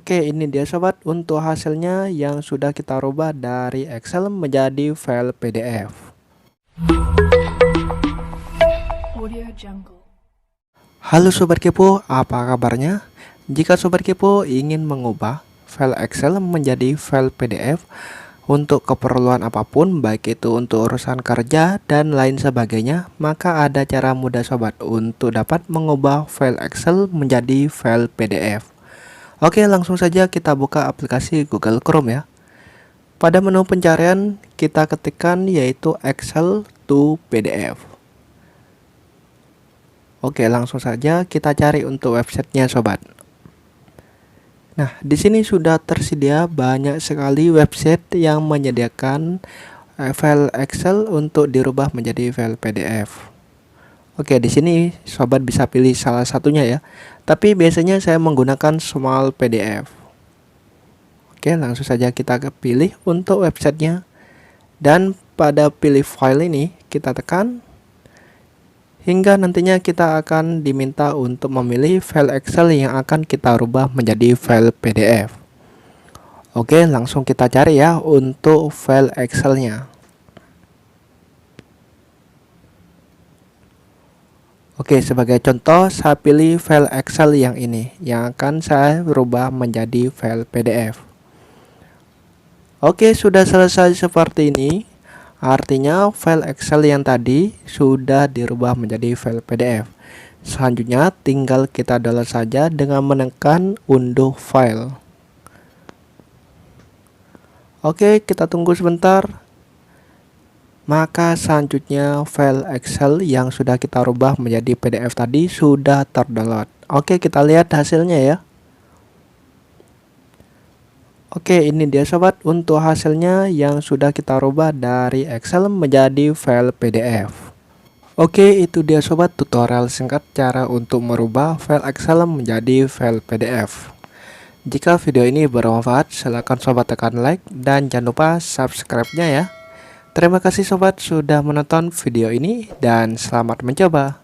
Oke, ini dia sobat untuk hasilnya yang sudah kita rubah dari Excel menjadi file PDF. Halo Sobat Kepo, apa kabarnya? Jika Sobat Kepo ingin mengubah file Excel menjadi file PDF untuk keperluan apapun, baik itu untuk urusan kerja dan lain sebagainya, maka ada cara mudah Sobat untuk dapat mengubah file Excel menjadi file PDF. Oke, langsung saja kita buka aplikasi Google Chrome ya. Pada menu pencarian kita ketikkan yaitu Excel to PDF. Oke, langsung saja kita cari untuk websitenya sobat. Nah, di sini sudah tersedia banyak sekali website yang menyediakan file Excel untuk dirubah menjadi file PDF. Oke, di sini sobat bisa pilih salah satunya ya. Tapi biasanya saya menggunakan Small PDF. Oke, langsung saja kita pilih untuk websitenya. Dan pada pilih file ini kita tekan hingga nantinya kita akan diminta untuk memilih file Excel yang akan kita rubah menjadi file PDF. Oke, langsung kita cari ya untuk file Excelnya. Oke, sebagai contoh saya pilih file Excel yang ini yang akan saya rubah menjadi file PDF. Oke, sudah selesai seperti ini. Artinya file Excel yang tadi sudah dirubah menjadi file PDF. Selanjutnya tinggal kita download saja dengan menekan unduh file. Oke, kita tunggu sebentar. Maka selanjutnya file Excel yang sudah kita rubah menjadi PDF tadi sudah terdownload. Oke, kita lihat hasilnya ya. Oke, ini dia sobat untuk hasilnya yang sudah kita rubah dari Excel menjadi file PDF. Oke, itu dia sobat tutorial singkat cara untuk merubah file Excel menjadi file PDF. Jika video ini bermanfaat, silahkan sobat tekan like dan jangan lupa subscribe-nya ya. Terima kasih sobat sudah menonton video ini dan selamat mencoba.